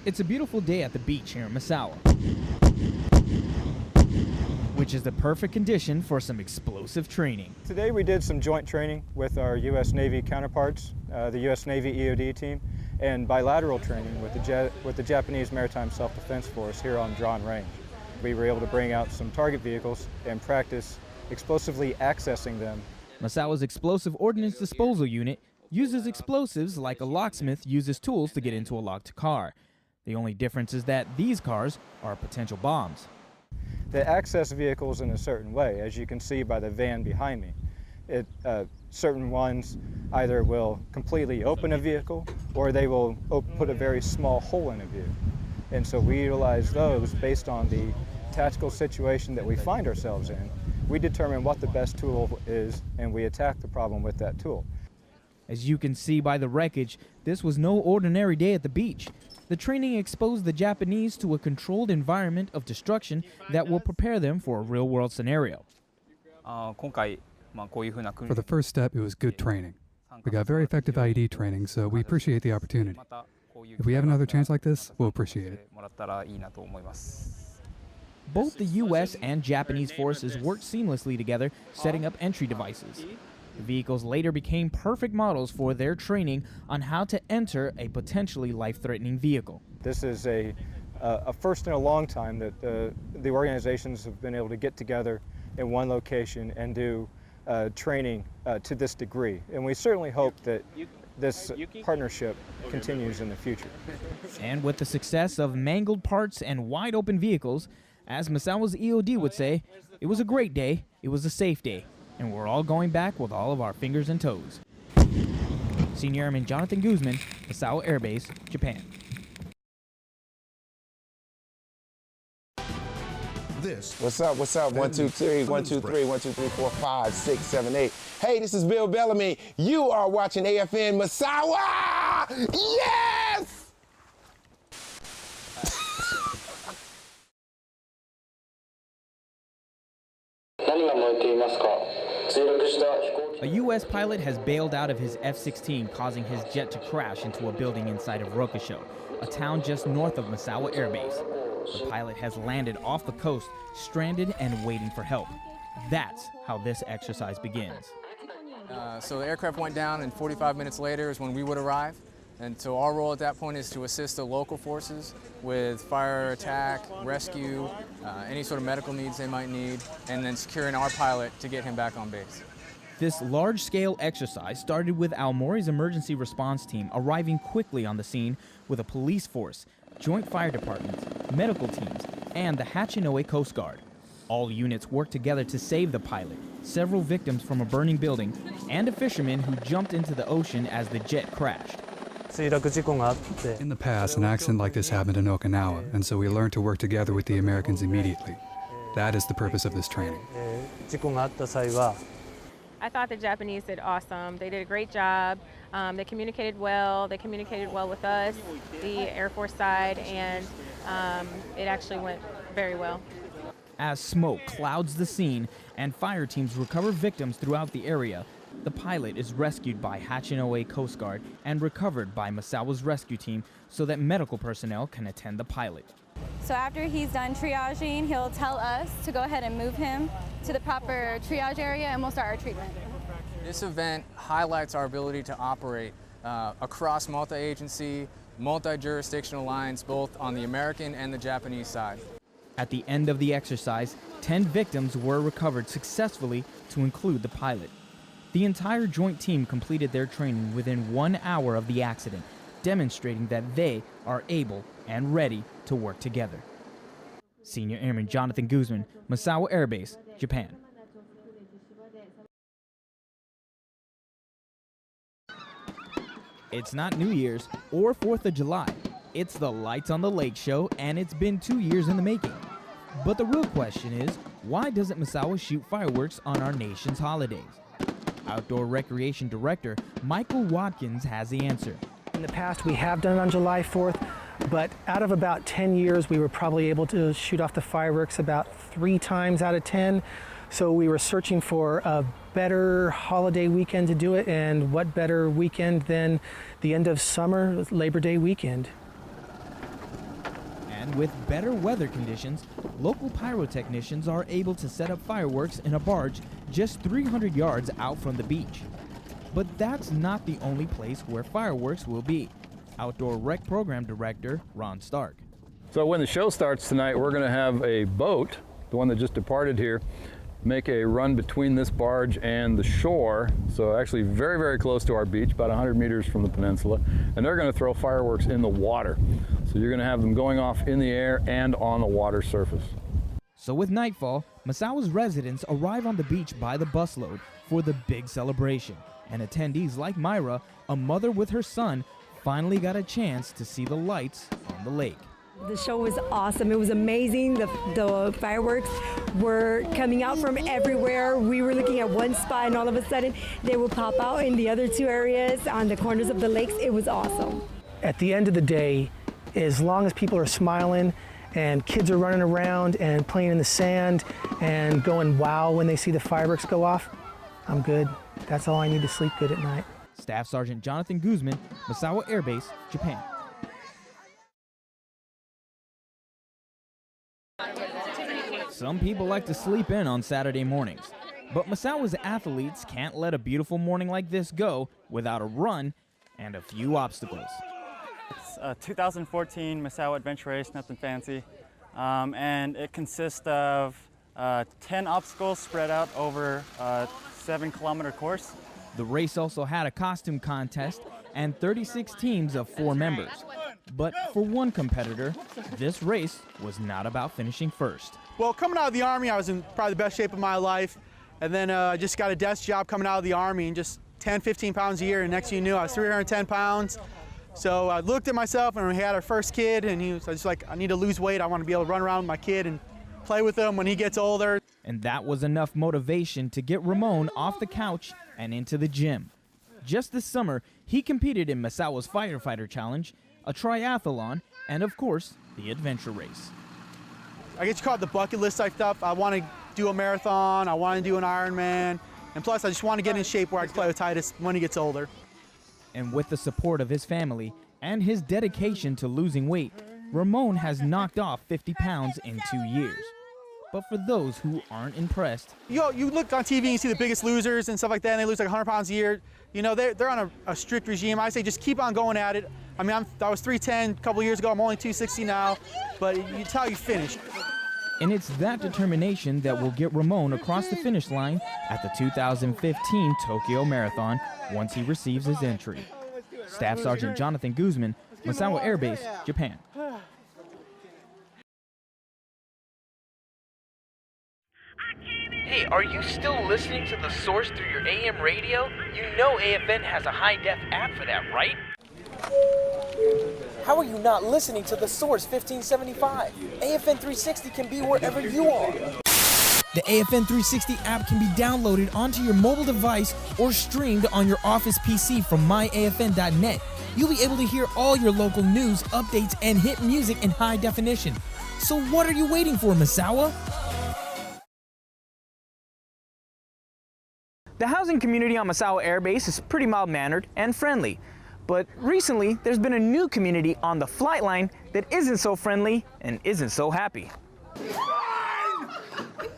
It's a beautiful day at the beach here in Misawa, which is the perfect condition for some explosive training. Today we did some joint training with our U.S. Navy counterparts, the U.S. Navy EOD team, and bilateral training with the Japanese Maritime Self-Defense Force here on Drawn Range. We were able to bring out some target vehicles and practice explosively accessing them. Misawa's Explosive Ordnance Disposal Unit uses explosives like a locksmith uses tools to get into a locked car. The only difference is that these cars are potential bombs. They access vehicles in a certain way, as you can see by the van behind me. Certain ones either will completely open a vehicle or they will put a very small hole in a vehicle. And so we utilize those based on the tactical situation that we find ourselves in. We determine what the best tool is and we attack the problem with that tool. As you can see by the wreckage, this was no ordinary day at the beach. The training exposed the Japanese to a controlled environment of destruction that will prepare them for a real-world scenario. For the first step, it was good training. We got very effective IED training, so we appreciate the opportunity. If we have another chance like this, we'll appreciate it. Both the U.S. and Japanese forces worked seamlessly together, setting up entry devices. The vehicles later became perfect models for their training on how to enter a potentially life-threatening vehicle. This is a first in a long time that the organizations have been able to get together in one location and do training to this degree. And we certainly hope that this partnership continues in the future. And with the success of mangled parts and wide-open vehicles, as Misawa's EOD would say, it was a great day, it was a safe day, and we're all going back with all of our fingers and toes. Senior Airman Jonathan Guzman, Misawa Air Base, Japan. What's up? 1, 2, 3, 1, 2, 3, 1, 2, 3, 4, 5, 6, 7, 8. Hey, this is Bill Bellamy. You are watching AFN Misawa! Yes! A U.S. pilot has bailed out of his F-16, causing his jet to crash into a building inside of Rokusho, a town just north of Misawa Air Base. The pilot has landed off the coast, stranded and waiting for help. That's how this exercise begins. So the aircraft went down, and 45 minutes later is when we would arrive. And so our role at that point is to assist the local forces with fire attack, rescue, any sort of medical needs they might need, and then securing our pilot to get him back on base. This large-scale exercise started with Aomori's emergency response team arriving quickly on the scene with a police force, joint fire departments, medical teams, and the Hachinoe Coast Guard. All units worked together to save the pilot, several victims from a burning building, and a fisherman who jumped into the ocean as the jet crashed. In the past, an accident like this happened in Okinawa, and so we learned to work together with the Americans immediately. That is the purpose of this training. I thought the Japanese did awesome. They did a great job. They communicated well. They communicated well with us, the Air Force side, and it actually went very well. As smoke clouds the scene and fire teams recover victims throughout the area, the pilot is rescued by Hachinoe Coast Guard and recovered by Misawa's rescue team so that medical personnel can attend the pilot. So after he's done triaging, he'll tell us to go ahead and move him to the proper triage area and we'll start our treatment. This event highlights our ability to operate across multi-agency, multi-jurisdictional lines, both on the American and the Japanese side. At the end of the exercise, 10 victims were recovered successfully, to include the pilot. The entire joint team completed their training within 1 hour of the accident, demonstrating that they are able and ready to work together. Senior Airman Jonathan Guzman, Misawa Air Base, Japan. It's not New Year's or 4th of July. It's the Lights on the Lake show, and it's been 2 years in the making. But the real question is, why doesn't Misawa shoot fireworks on our nation's holidays? Outdoor Recreation Director Michael Watkins has the answer. In the past, we have done it on July 4th, but out of about 10 years, we were probably able to shoot off the fireworks about 3 times out of 10. So we were searching for a better holiday weekend to do it, and what better weekend than the end of summer, Labor Day weekend. And with better weather conditions, local pyrotechnicians are able to set up fireworks in a barge just 300 yards out from the beach. But that's not the only place where fireworks will be. Outdoor Rec Program Director Ron Stark. So when the show starts tonight, we're going to have a boat, the one that just departed here, make a run between this barge and the shore, so actually very, very close to our beach, about 100 meters from the peninsula, and they're going to throw fireworks in the water. So you're going to have them going off in the air and on the water surface. So with nightfall, Massawa's residents arrive on the beach by the busload for the big celebration. And attendees like Myra, a mother with her son, finally got a chance to see the lights on the lake. The show was awesome. It was amazing. The fireworks were coming out from everywhere. We were looking at one spot and all of a sudden they would pop out in the other two areas on the corners of the lakes. It was awesome. At the end of the day, as long as people are smiling and kids are running around and playing in the sand and going wow when they see the fireworks go off, I'm good. That's all I need to sleep good at night. Staff Sergeant Jonathan Guzman, Misawa Air Base, Japan. Some people like to sleep in on Saturday mornings, but Misawa's athletes can't let a beautiful morning like this go without a run and a few obstacles. It's a 2014 Misawa Adventure Race, nothing fancy, and it consists of 10 obstacles spread out over a 7-kilometer course. The race also had a costume contest and 36 teams of 4 members. But for one competitor, this race was not about finishing first. Well, coming out of the Army, I was in probably the best shape of my life. And then I just got a desk job coming out of the Army, and just 10, 15 pounds a year. And next thing you knew, I was 310 pounds. So I looked at myself, and we had our first kid, and I was just like, I need to lose weight. I want to be able to run around with my kid and play with him when he gets older. And that was enough motivation to get Ramon off the couch and into the gym. Just this summer, he competed in Misawa's Firefighter Challenge, a triathlon, and of course, the adventure race. I guess you call it the bucket list type stuff. I want to do a marathon, I want to do an Ironman, and plus I just want to get in shape where I can play with Titus when he gets older. And with the support of his family and his dedication to losing weight, Ramon has knocked off 50 pounds in 2 years. But for those who aren't impressed, you look on TV and you see the Biggest Losers and stuff like that, and they lose like 100 pounds a year. You know, they're on a strict regime. I say just keep on going at it. I mean, I was 310 a couple years ago. I'm only 260 now, but it's how you finish. And it's that determination that will get Ramon across the finish line at the 2015 Tokyo Marathon once he receives his entry. Staff Sergeant Jonathan Guzman, Misawa Air Base, Japan. Hey, are you still listening to The Source through your AM radio? You know AFN has a high-def app for that, right? How are you not listening to The Source 1575? AFN 360 can be wherever you are. The AFN 360 app can be downloaded onto your mobile device or streamed on your office PC from myafn.net. You'll be able to hear all your local news, updates, and hit music in high definition. So what are you waiting for, Misawa? The housing community on Misawa Air Base is pretty mild-mannered and friendly. But recently, there's been a new community on the flight line that isn't so friendly and isn't so happy.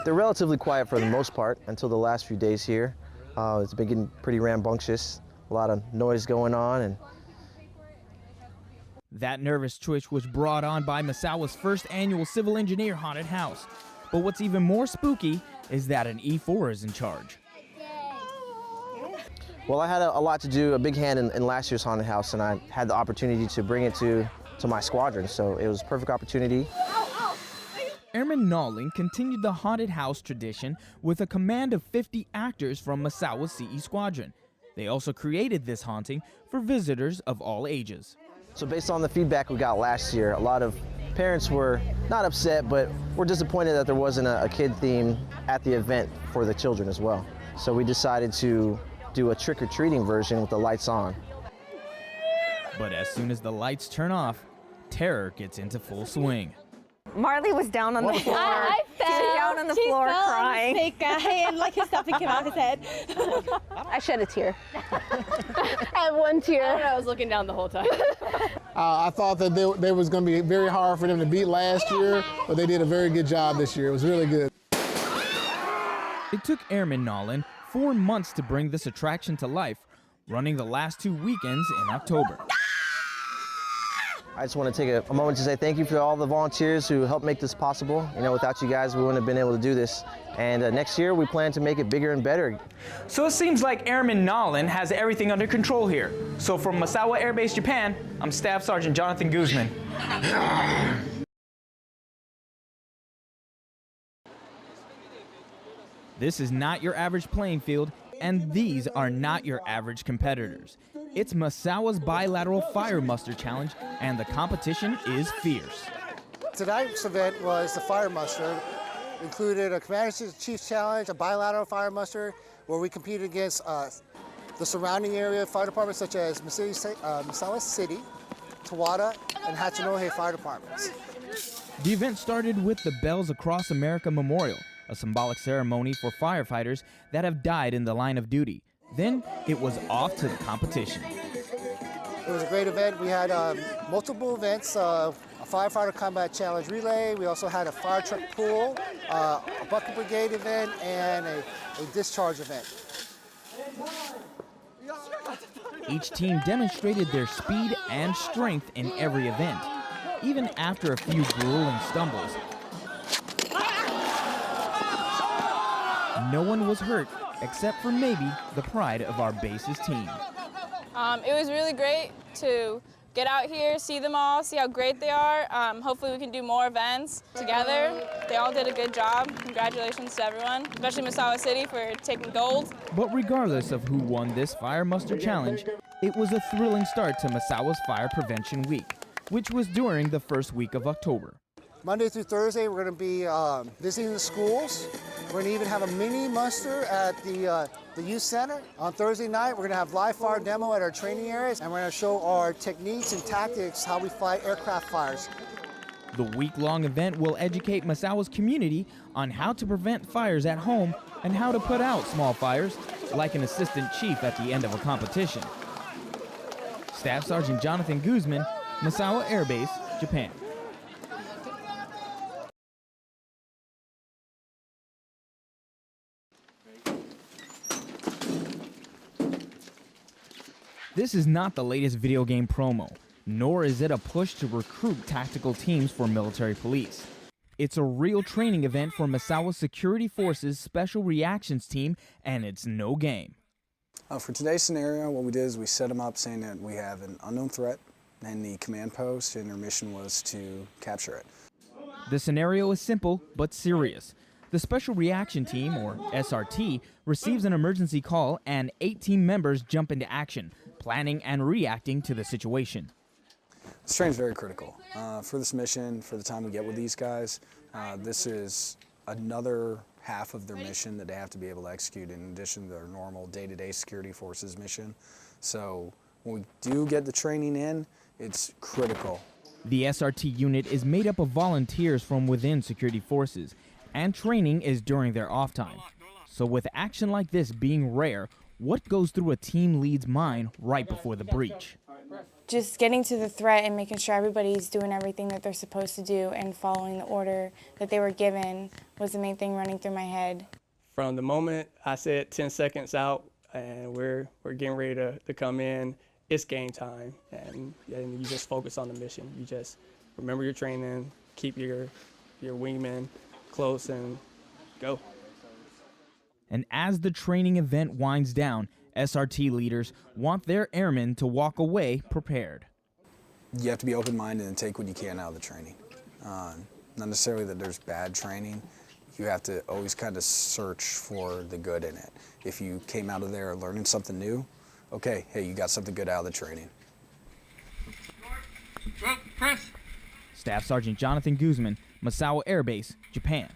They're relatively quiet for the most part until the last few days here. It's been getting pretty rambunctious, a lot of noise going on. And that nervous twitch was brought on by Misawa's first annual Civil Engineer Haunted House. But what's even more spooky is that an E4 is in charge. Well, I had a lot to do, a big hand in last year's haunted house, and I had the opportunity to bring it to my squadron, so it was a perfect opportunity. Airman Nalling continued the haunted house tradition with a command of 50 actors from Misawa's CE squadron. They also created this haunting for visitors of all ages. So based on the feedback we got last year, a lot of parents were not upset, but were disappointed that there wasn't a kid theme at the event for the children as well. So we decided to do a trick-or-treating version with the lights on. But as soon as the lights turn off, terror gets into full swing. Marley was down on the floor. I fell. She was down on the floor crying. And like something came out of his head. I shed a tear. I had one tear. I was looking down the whole time. I thought that they was going to be very hard for them to beat last year, but they did a very good job this year. It was really good. It took Airman Nolan 4 months to bring this attraction to life, running the last 2 weekends in October. I just want to take a moment to say thank you for all the volunteers who helped make this possible. You know, without you guys, we wouldn't have been able to do this. And next year, we plan to make it bigger and better. So it seems like Airman Nolan has everything under control here. So from Misawa Air Base, Japan, I'm Staff Sergeant Jonathan Guzman. This is not your average playing field, and these are not your average competitors. It's Misawa's Bilateral Fire Muster Challenge, and the competition is fierce. Tonight's event was the Fire Muster. It included a Commander-in-Chief's Challenge, a Bilateral Fire Muster, where we competed against the surrounding area fire departments such as Misawa City, Tawada, and Hachinohe fire departments. The event started with the Bells Across America Memorial, a symbolic ceremony for firefighters that have died in the line of duty. Then it was off to the competition. It was a great event. We had multiple events, a firefighter combat challenge relay. We also had a fire truck pool, a bucket brigade event, and a discharge event. Each team demonstrated their speed and strength in every event, even after a few grueling stumbles. No one was hurt, except for maybe the pride of our base's team. It was really great to get out here, see them all, see how great they are. Hopefully we can do more events together. They all did a good job. Congratulations to everyone, especially Misawa City for taking gold. But regardless of who won this Fire Muster Challenge, it was a thrilling start to Misawa's Fire Prevention Week, which was during the first week of October. Monday through Thursday, we're going to be visiting the schools. We're going to even have a mini muster at the youth center. On Thursday night, we're going to have live fire demo at our training areas, and we're going to show our techniques and tactics, how we fight aircraft fires. The week-long event will educate Misawa's community on how to prevent fires at home and how to put out small fires, like an assistant chief at the end of a competition. Staff Sergeant Jonathan Guzman, Misawa Air Base, Japan. This is not the latest video game promo, nor is it a push to recruit tactical teams for military police. It's a real training event for Misawa Security Forces Special Reactions Team, and it's no game. For today's scenario, what we did is we set them up saying that we have an unknown threat and the command post, and our mission was to capture it. The scenario is simple but serious. The Special Reaction Team, or SRT, receives an emergency call and 8 team members jump into action, planning and reacting to the situation. This training's very critical. For this mission, for the time we get with these guys, this is another half of their mission that they have to be able to execute in addition to their normal day-to-day security forces mission. So when we do get the training in, it's critical. The SRT unit is made up of volunteers from within security forces, and training is during their off time. So with action like this being rare, what goes through a team lead's mind right before the breach? Just getting to the threat and making sure everybody's doing everything that they're supposed to do and following the order that they were given was the main thing running through my head. From the moment I said 10 seconds out and we're getting ready to come in, it's game time, and you just focus on the mission. You just remember your training, keep your wingman close, and go. And as the training event winds down, SRT leaders want their airmen to walk away prepared. You have to be open-minded and take what you can out of the training. Not necessarily that there's bad training. You have to always kind of search for the good in it. If you came out of there learning something new, okay, hey, you got something good out of the training. Staff Sergeant Jonathan Guzman, Misawa Air Base, Japan.